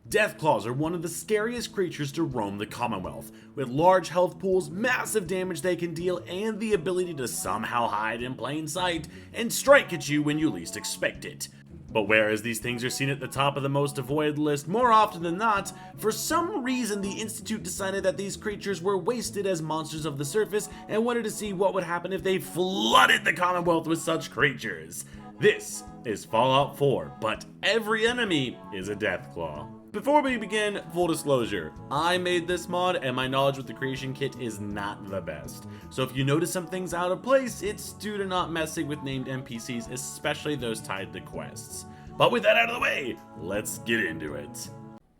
Deathclaws are one of the scariest creatures to roam the Commonwealth, with large health pools, massive damage they can deal, and the ability to somehow hide in plain sight and strike at you when you least expect it. But whereas these things are seen at the top of the most avoided list more often than not, for some reason the Institute decided that these creatures were wasted as monsters of the surface and wanted to see what would happen if they flooded the Commonwealth with such creatures. This is Fallout 4, but every enemy is a Deathclaw. Before we begin, full disclosure, I made this mod and my knowledge with the creation kit is not the best. So if you notice some things out of place, it's due to not messing with named NPCs, especially those tied to quests. But with that out of the way, let's get into it.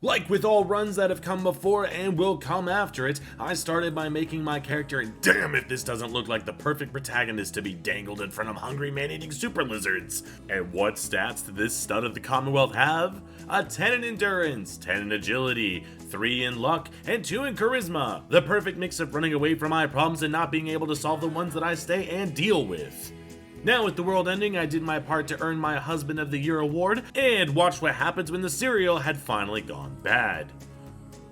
Like with all runs that have come before and will come after it, I started by making my character, and damn if this doesn't look like the perfect protagonist to be dangled in front of hungry man-eating super lizards. And what stats did this stud of the Commonwealth have? A 10 in endurance, 10 in agility, 3 in luck, and 2 in charisma. The perfect mix of running away from my problems and not being able to solve the ones that I stay and deal with. Now with the world ending, I did my part to earn my Husband of the Year award, and watched what happens when the cereal had finally gone bad.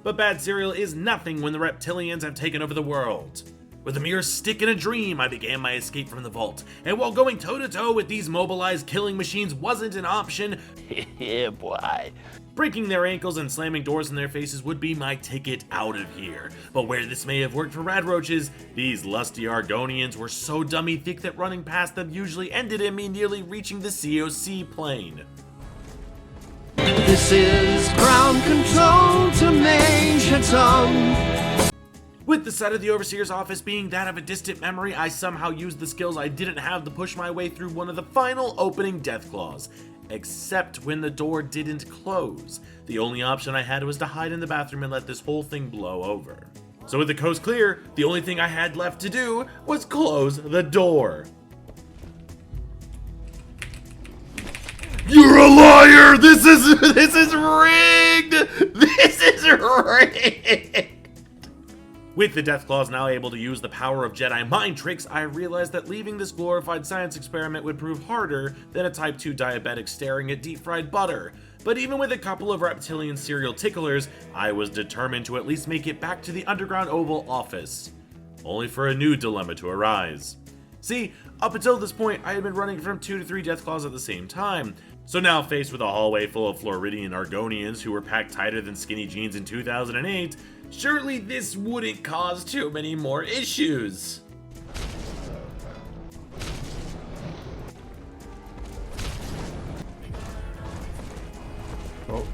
But bad cereal is nothing when the reptilians have taken over the world. With a mere stick and a dream, I began my escape from the vault, and while going toe-to-toe with these mobilized killing machines wasn't an option, Yeah, boy. breaking their ankles and slamming doors in their faces would be my ticket out of here. But where this may have worked for radroaches, these lusty Argonians were so dummy thick that running past them usually ended in me nearly reaching the COC plane. This is ground control to Major Tom. With the site of the Overseer's office being that of a distant memory, I somehow used the skills I didn't have to push my way through one of the final opening Deathclaws. Except when the door didn't close. The only option I had was to hide in the bathroom and let this whole thing blow over. So with the coast clear, the only thing I had left to do was close the door. You're a liar! This is rigged! This is rigged! With the Deathclaws now able to use the power of Jedi mind tricks, I realized that leaving this glorified science experiment would prove harder than a type 2 diabetic staring at deep-fried butter. But even with a couple of reptilian serial ticklers, I was determined to at least make it back to the underground Oval Office. Only for a new dilemma to arise. See, up until this point, I had been running from 2 to 3 Deathclaws at the same time. So now faced with a hallway full of Floridian Argonians who were packed tighter than skinny jeans in 2008, surely this wouldn't cause too many more issues. Oh,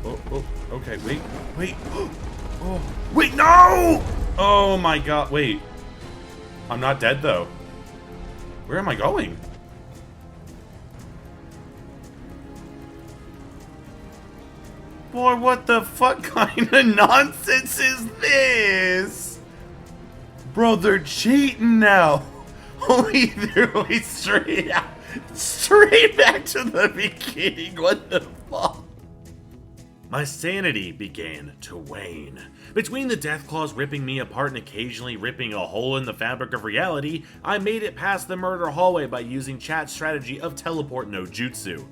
okay, wait. Oh, wait, no! Oh my god, wait. I'm not dead though. Where am I going? Boy, what the fuck kind of nonsense is this? Bro, they're cheating now. Only threw me straight back to the beginning. What the fuck? My sanity began to wane. Between the Deathclaws ripping me apart and occasionally ripping a hole in the fabric of reality, I made it past the murder hallway by using chat's strategy of teleport no jutsu.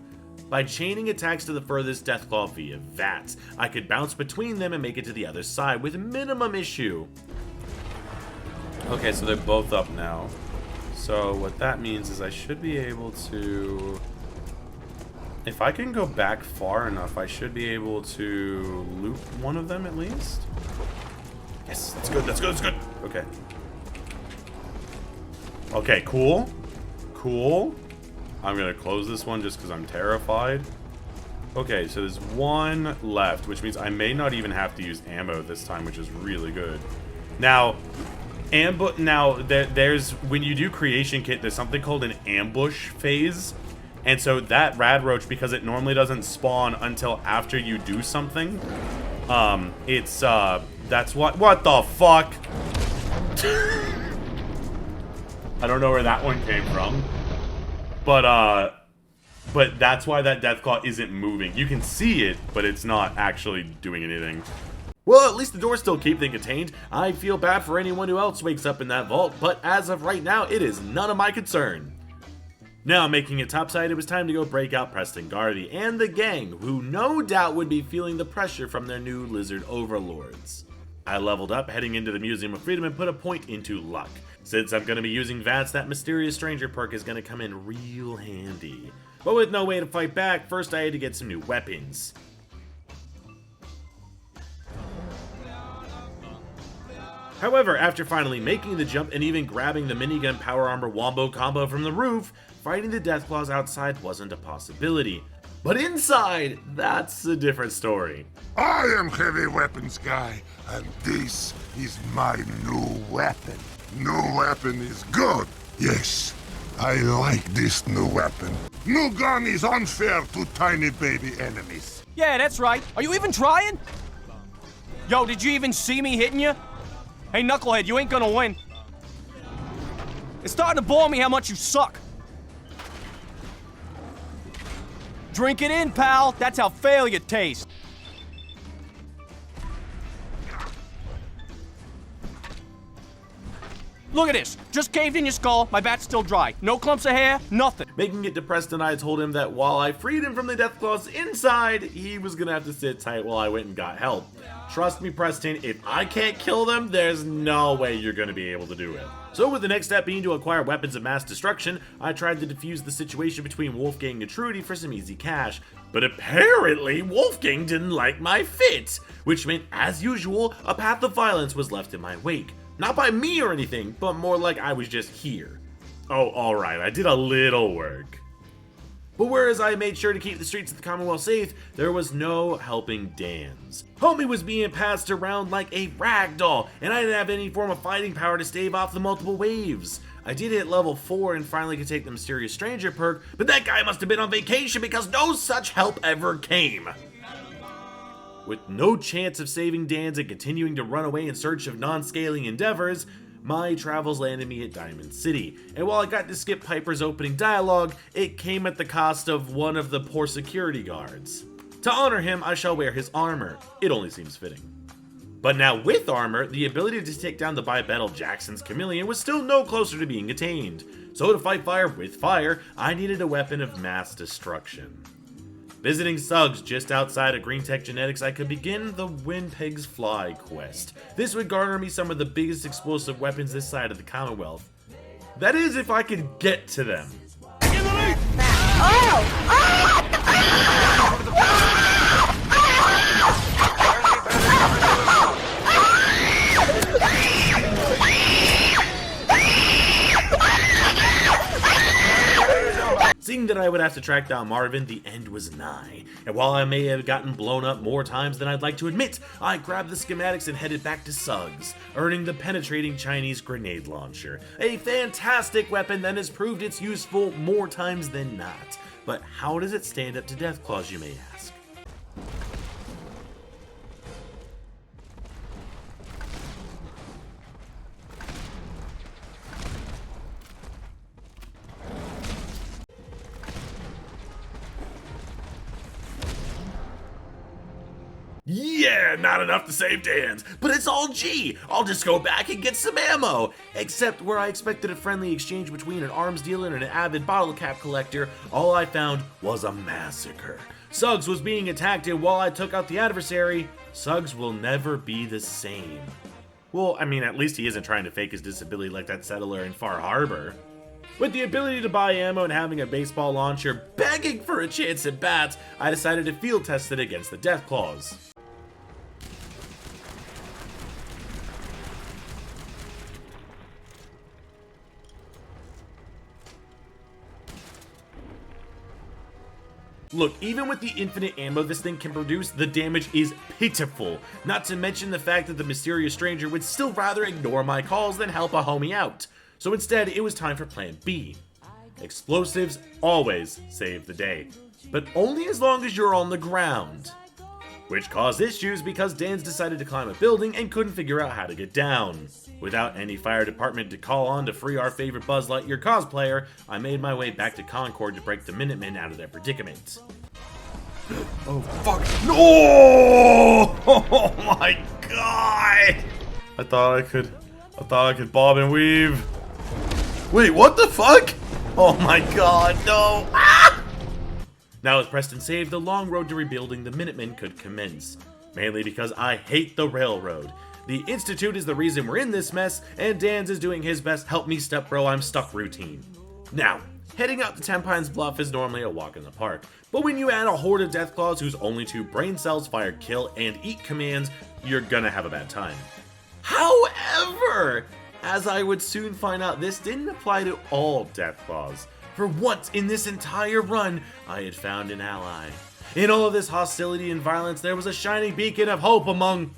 By chaining attacks to the furthest Deathclaw via VATS, I could bounce between them and make it to the other side with minimum issue. Okay, so they're both up now. So what that means is I should be able to... If I can go back far enough, I should be able to loop one of them at least. Yes, that's good. Okay. Okay, cool. I'm gonna close this one just because I'm terrified. Okay, so there's one left, which means I may not even have to use ammo this time, which is really good. Now, there's when you do creation kit, there's something called an ambush phase. And so that radroach, because it normally doesn't spawn until after you do something, that's what the fuck? I don't know where that one came from. But that's why that Deathclaw isn't moving. You can see it, but it's not actually doing anything. Well, at least the doors still keep them contained. I feel bad for anyone who else wakes up in that vault, but as of right now, it is none of my concern. Now making it topside, it was time to go break out Preston Garvey and the gang, who no doubt would be feeling the pressure from their new lizard overlords. I leveled up, heading into the Museum of Freedom, and put a point into luck. Since I'm going to be using VATS, that mysterious stranger perk is going to come in real handy. But with no way to fight back, first I had to get some new weapons. However, after finally making the jump and even grabbing the minigun power armor wombo combo from the roof, fighting the Deathclaws outside wasn't a possibility. But inside, that's a different story. I am heavy weapons guy, and this is my new weapon. New weapon is good. Yes, I like this new weapon. New gun is unfair to tiny baby enemies. Yeah, that's right. Are you even trying? Yo, did you even see me hitting you? Hey, knucklehead, you ain't gonna win. It's starting to bore me how much you suck. Drink it in, pal. That's how failure tastes. Look at this. Just caved in your skull. My bat's still dry. No clumps of hair, nothing. Making it to Preston, I told him that while I freed him from the Deathclaws inside, he was gonna have to sit tight while I went and got help. Trust me, Preston, if I can't kill them, there's no way you're gonna be able to do it. So with the next step being to acquire weapons of mass destruction, I tried to defuse the situation between Wolfgang and Trudy for some easy cash. But apparently, Wolfgang didn't like my fit, which meant, as usual, a path of violence was left in my wake. Not by me or anything, but more like I was just here. Oh, alright, I did a little work. But whereas I made sure to keep the streets of the Commonwealth safe, there was no helping Dan's. Homie was being passed around like a rag doll, and I didn't have any form of fighting power to stave off the multiple waves. I did hit level 4 and finally could take the mysterious stranger perk, but that guy must have been on vacation because no such help ever came. With no chance of saving Dan's and continuing to run away in search of non-scaling endeavors, my travels landed me at Diamond City, and while I got to skip Piper's opening dialogue, it came at the cost of one of the poor security guards. To honor him, I shall wear his armor. It only seems fitting. But now with armor, the ability to take down the bipedal Jackson's chameleon was still no closer to being attained. So to fight fire with fire, I needed a weapon of mass destruction. Visiting Suggs just outside of Green Tech Genetics, I could begin the When Pigs Fly quest. This would garner me some of the biggest explosive weapons this side of the Commonwealth. That is, if I could get to them. Seeing that I would have to track down Marvin, the end was nigh, and while I may have gotten blown up more times than I'd like to admit, I grabbed the schematics and headed back to Suggs, earning the penetrating Chinese grenade launcher, a fantastic weapon that has proved its useful more times than not. But how does it stand up to Deathclaws, you may ask? Yeah, not enough to save Dan's, but it's all G. I'll just go back and get some ammo. Except where I expected a friendly exchange between an arms dealer and an avid bottle cap collector, all I found was a massacre. Suggs was being attacked, and while I took out the adversary, Suggs will never be the same. Well, I mean, at least he isn't trying to fake his disability like that settler in Far Harbor. With the ability to buy ammo and having a baseball launcher begging for a chance at bats, I decided to field test it against the Deathclaws. Look, even with the infinite ammo this thing can produce, the damage is pitiful. Not to mention the fact that the mysterious stranger would still rather ignore my calls than help a homie out. So instead, it was time for plan B. Explosives always save the day, but only as long as you're on the ground. Which caused issues because Dan's decided to climb a building and couldn't figure out how to get down. Without any fire department to call on to free our favorite Buzz Lightyear cosplayer, I made my way back to Concord to break the Minutemen out of their predicament. Oh fuck, no! Oh my god! I thought I could bob and weave. Wait, what the fuck? Oh my god, no! Ah! Now with Preston saved, the long road to rebuilding the Minutemen could commence. Mainly because I hate the railroad. The Institute is the reason we're in this mess, and Dan's is doing his best help me step bro I'm stuck routine. Now, heading out to Ten Pines Bluff is normally a walk in the park, but when you add a horde of Deathclaws whose only 2 brain cells fire kill and eat commands, you're gonna have a bad time. However, as I would soon find out, this didn't apply to all Deathclaws. For once in this entire run, I had found an ally. In all of this hostility and violence, there was a shining beacon of hope among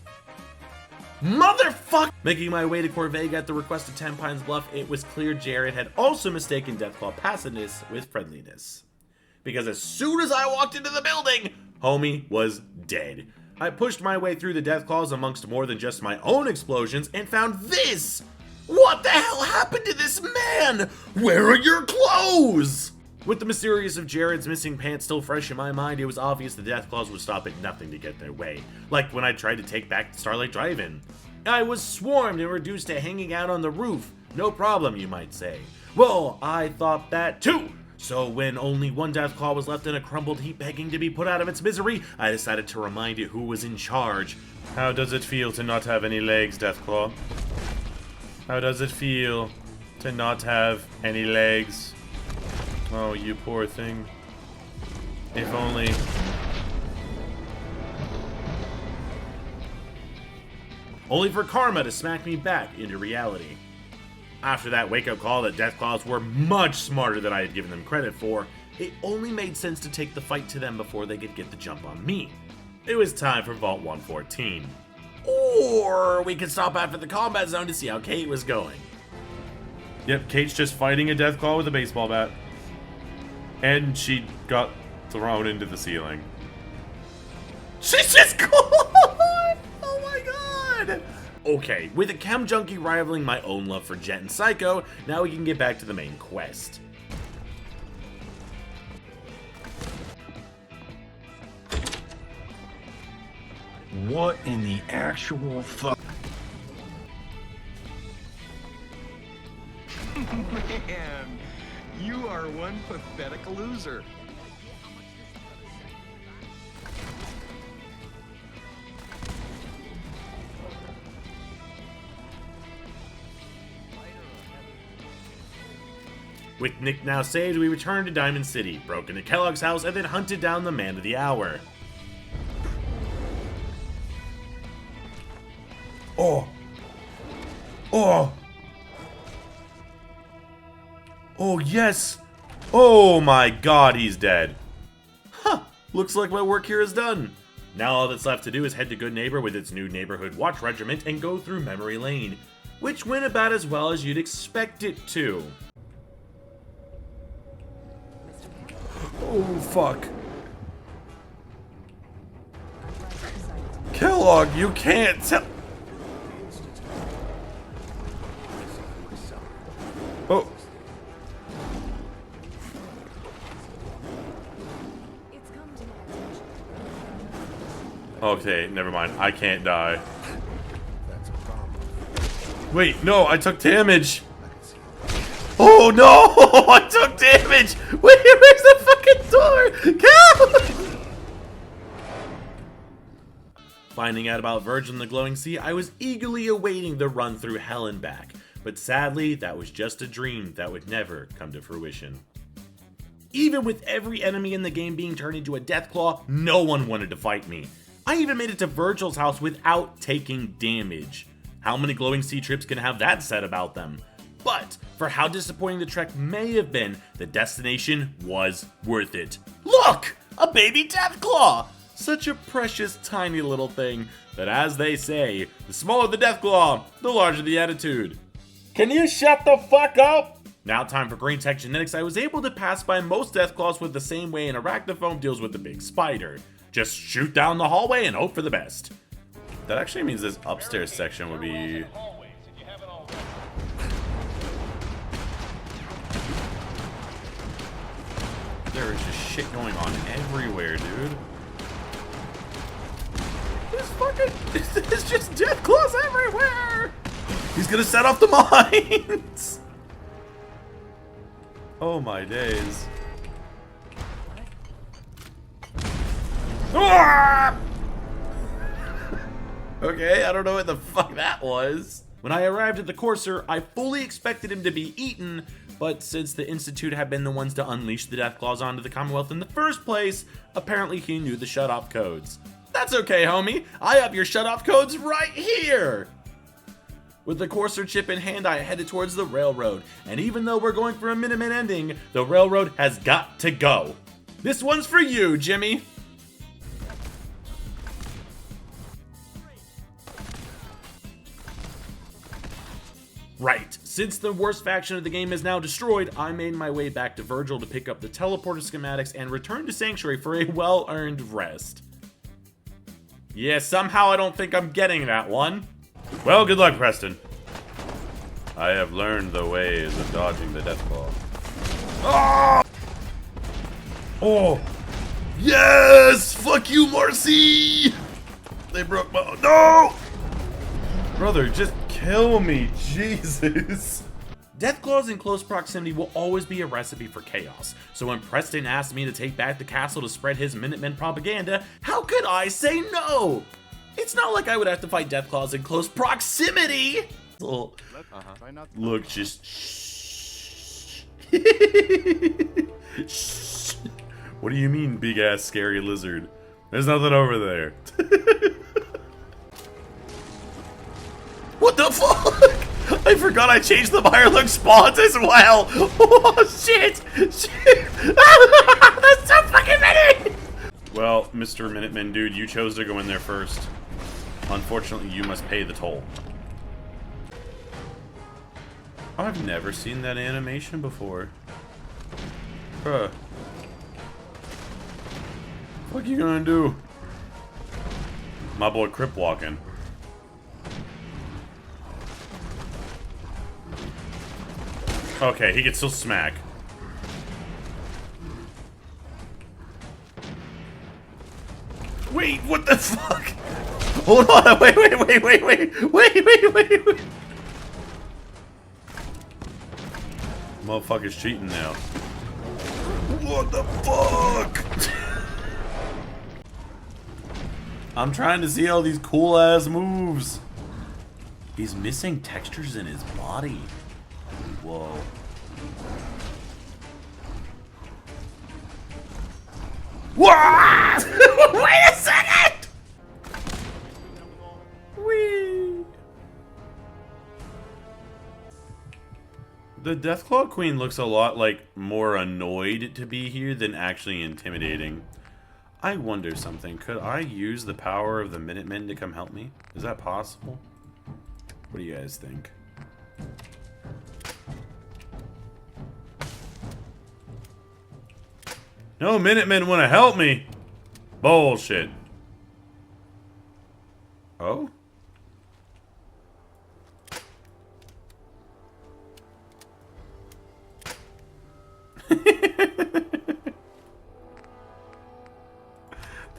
motherfuck! Making my way to Corvega at the request of Ten Pines Bluff, it was clear Jared had also mistaken Deathclaw passiveness with friendliness. Because as soon as I walked into the building, homie was dead. I pushed my way through the Deathclaws amongst more than just my own explosions and found this! What the hell happened to this man? Where are your clothes? With the mysterious of Jared's missing pants still fresh in my mind, it was obvious the Deathclaws would stop at nothing to get their way. Like when I tried to take back the Starlight Drive-In. I was swarmed and reduced to hanging out on the roof. No problem, you might say. Well, I thought that too. So when only one Deathclaw was left in a crumbled heap begging to be put out of its misery, I decided to remind it who was in charge. How does it feel to not have any legs, Deathclaw? How does it feel to not have any legs? Oh, you poor thing. If only... Only for karma to smack me back into reality. After that wake-up call that Deathclaws were much smarter than I had given them credit for, it only made sense to take the fight to them before they could get the jump on me. It was time for Vault 114. Or we could stop after the combat zone to see how Kate was going. Yep, Kate's just fighting a Deathclaw with a baseball bat. And she got thrown into the ceiling. She's just gone! Oh my god! Okay, with a chem junkie rivaling my own love for Jet and Psycho, now we can get back to the main quest. What in the actual fuck? Man, you are one pathetic loser. With Nick now saved, we returned to Diamond City, broke into Kellogg's house, and then hunted down the man of the hour. Oh. Oh. Oh, yes. Oh my god, he's dead. Huh. Looks like my work here is done. Now all that's left to do is head to Good Neighbor with its new neighborhood watch regiment and go through Memory Lane, which went about as well as you'd expect it to. Oh, fuck. Kellogg, you can't tell. Oh. Okay, never mind. I can't die. Wait, no, I took damage. Oh no! I took damage! Wait, where's the fucking door? Go! Finding out about Virgil and the Glowing Sea, I was eagerly awaiting the run through hell and back. But sadly, that was just a dream that would never come to fruition. Even with every enemy in the game being turned into a Deathclaw, no one wanted to fight me. I even made it to Virgil's house without taking damage. How many Glowing Sea trips can have that said about them? But for how disappointing the trek may have been, the destination was worth it. Look! A baby Deathclaw! Such a precious tiny little thing, but as they say, the smaller the Deathclaw, the larger the attitude. Can you shut the fuck up? Now time for Green Tech Genetics. I was able to pass by most Deathclaws with the same way an arachnophone deals with the big spider. Just shoot down the hallway and hope for the best. That actually means this upstairs section would be... There is just shit going on everywhere, dude. There's just Deathclaws everywhere! He's gonna set off the mines! Oh my days. Ah! Okay, I don't know what the fuck that was. When I arrived at the courser, I fully expected him to be eaten, but since the Institute had been the ones to unleash the Deathclaws onto the Commonwealth in the first place, apparently he knew the shut-off codes. That's okay, homie. I have your shut-off codes right here! With the courser chip in hand, I headed towards the railroad, and even though we're going for a Minuteman ending, the railroad has got to go. This one's for you, Jimmy. Right, since the worst faction of the game is now destroyed, I made my way back to Virgil to pick up the teleporter schematics and return to Sanctuary for a well-earned rest. Yeah, somehow I don't think I'm getting that one. Well, good luck, Preston. I have learned the ways of dodging the Deathclaw. Oh! Oh! Yes! Fuck you, Marcy! They broke my... No! Brother, just kill me, Jesus. Deathclaws in close proximity will always be a recipe for chaos, so when Preston asked me to take back the castle to spread his Minutemen propaganda, how could I say no? It's not like I would have to fight Deathclaws in close proximity! Look, just shh. Shh. What do you mean, big-ass scary lizard? There's nothing over there. What the fuck? I forgot I changed the Mirelurk spawns as well. Oh shit! Shit! That's so fucking many! Well, Mr. Minuteman dude, you chose to go in there first. Unfortunately, you must pay the toll. I've never seen that animation before. Bruh. What you gonna do? My boy Crip walking. Okay, he can still smack. Wait, what the fuck? Hold on, wait. Motherfucker's cheating now. What the fuck? I'm trying to see all these cool ass moves. He's missing textures in his body. Whoa. What? Wait a second! Whee! The Deathclaw Queen looks a lot like more annoyed to be here than actually intimidating. I wonder something. Could I use the power of the Minutemen to come help me? Is that possible? What do you guys think? No Minutemen want to help me. Bullshit. Oh?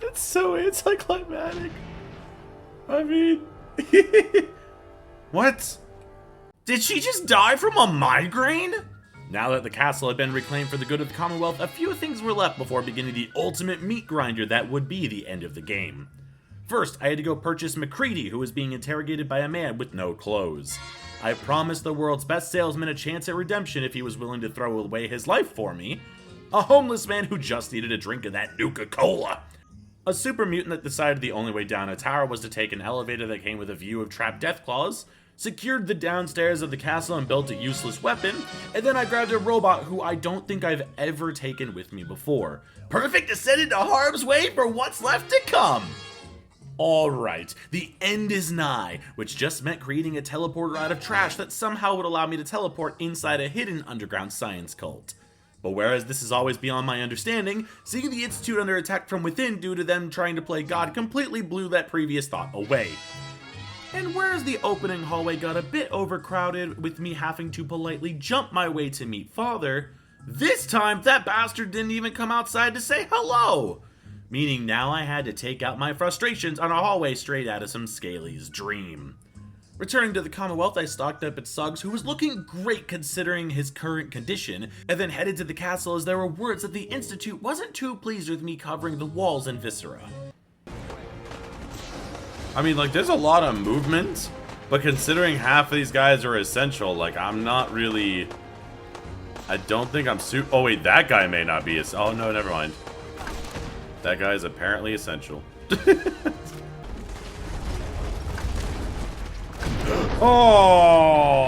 That's so anticlimactic. I mean... What? Did she just die from a migraine? Now that the castle had been reclaimed for the good of the Commonwealth, a few things were left before beginning the ultimate meat grinder that would be the end of the game. First, I had to go purchase McCready, who was being interrogated by a man with no clothes. I promised the world's best salesman a chance at redemption if he was willing to throw away his life for me. A homeless man who just needed a drink of that Nuka-Cola. A super mutant that decided the only way down a tower was to take an elevator that came with a view of trapped Deathclaws, secured the downstairs of the castle and built a useless weapon, and then I grabbed a robot who I don't think I've ever taken with me before. Perfect to send into harm's way for what's left to come! Alright, the end is nigh, which just meant creating a teleporter out of trash that somehow would allow me to teleport inside a hidden underground science cult. But whereas this is always beyond my understanding, seeing the Institute under attack from within due to them trying to play God completely blew that previous thought away. And whereas the opening hallway got a bit overcrowded with me having to politely jump my way to meet Father, this time that bastard didn't even come outside to say hello! Meaning now I had to take out my frustrations on a hallway straight out of some Scaly's dream. Returning to the Commonwealth, I stocked up at Suggs, who was looking great considering his current condition, and then headed to the castle as there were words that the Institute wasn't too pleased with me covering the walls and viscera. I mean, like, there's a lot of movement, but considering half of these guys are essential, like, I'm not really... I don't think I'm oh wait, that guy may not be oh no, never mind. That guy is apparently essential. Oh,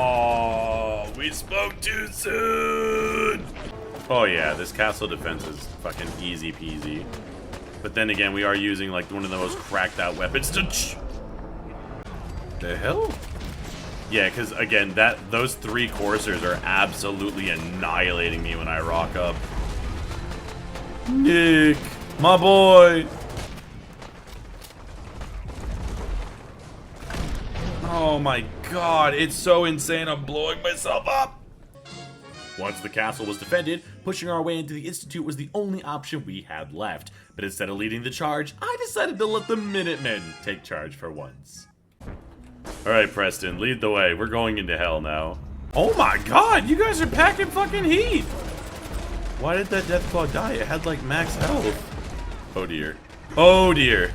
we spoke too soon. Oh yeah, this castle defense is fucking easy peasy. But then again, we are using like one of the most cracked out weapons to... The hell? Yeah, because again, those 3 coursers are absolutely annihilating me when I rock up. Nick, my boy. Oh my god, it's so insane, I'm blowing myself up! Once the castle was defended, pushing our way into the Institute was the only option we had left. But instead of leading the charge, I decided to let the Minutemen take charge for once. Alright, Preston, lead the way. We're going into hell now. Oh my god, you guys are packing fucking heat! Why did that Deathclaw die? It had like max health. Oh dear. Oh dear.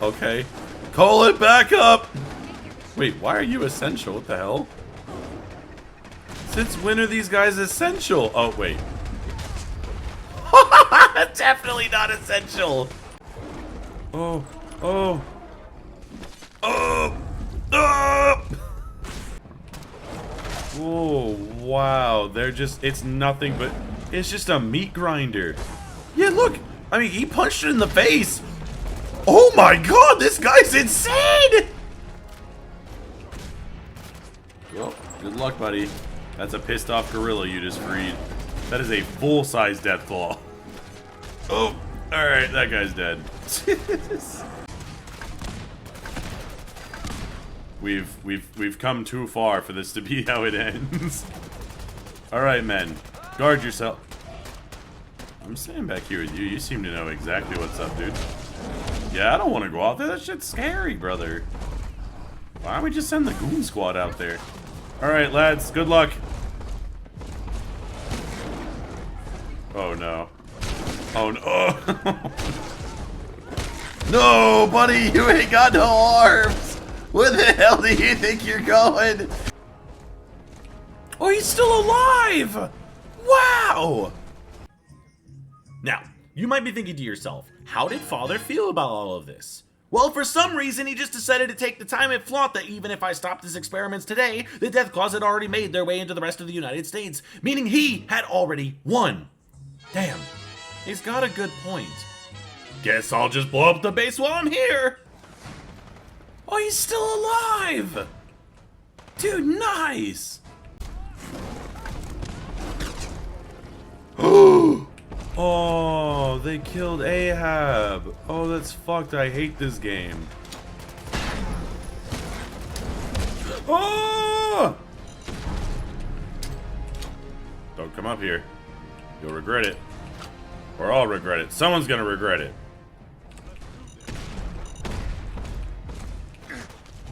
Okay. Call it back up! Wait, why are you essential? What the hell? Since when are these guys essential? Oh, wait. Definitely not essential! Oh, oh. Oh! Oh! Oh, wow. They're just, it's nothing but, it's just a meat grinder. Yeah, look! I mean, he punched it in the face! Oh my god, this guy's insane! Well, good luck, buddy. That's a pissed off gorilla you just freed. That is a full-size Deathclaw. Oh, alright, that guy's dead. We've come too far for this to be how it ends. Alright, men. Guard yourself. I'm staying back here with you. You seem to know exactly what's up, dude. Yeah, I don't want to go out there. That shit's scary, brother. Why don't we just send the goon squad out there? Alright, lads. Good luck. Oh, no. Oh, no. No, buddy. You ain't got no arms. Where the hell do you think you're going? Oh, he's still alive. Wow. Now, you might be thinking to yourself, how did Father feel about all of this? Well, for some reason, he just decided to take the time and flaunt that even if I stopped his experiments today, the Deathclaws had already made their way into the rest of the United States, meaning he had already won. Damn, he's got a good point. Guess I'll just blow up the base while I'm here. Oh, he's still alive. Dude, nice. Oh, they killed Ahab. Oh, that's fucked. I hate this game. Oh! Don't come up here. You'll regret it. Or I'll regret it. Someone's gonna regret it.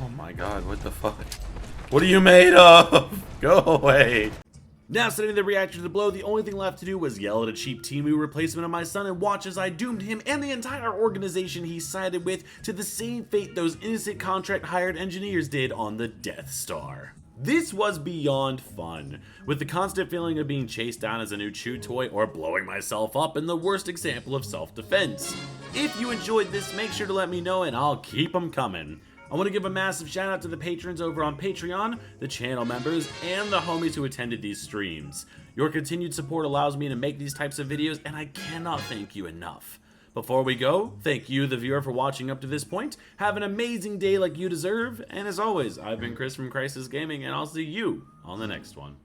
Oh my god, what the fuck? What are you made of? Go away. Now setting the reactor to the blow, the only thing left to do was yell at a cheap Timu replacement of my son and watch as I doomed him and the entire organization he sided with to the same fate those innocent contract-hired engineers did on the Death Star. This was beyond fun, with the constant feeling of being chased down as a new chew toy or blowing myself up in the worst example of self-defense. If you enjoyed this, make sure to let me know and I'll keep them coming. I want to give a massive shout out to the patrons over on Patreon, the channel members, and the homies who attended these streams. Your continued support allows me to make these types of videos, and I cannot thank you enough. Before we go, thank you, the viewer, for watching up to this point. Have an amazing day like you deserve, and as always, I've been Chris from Crisis Gaming, and I'll see you on the next one.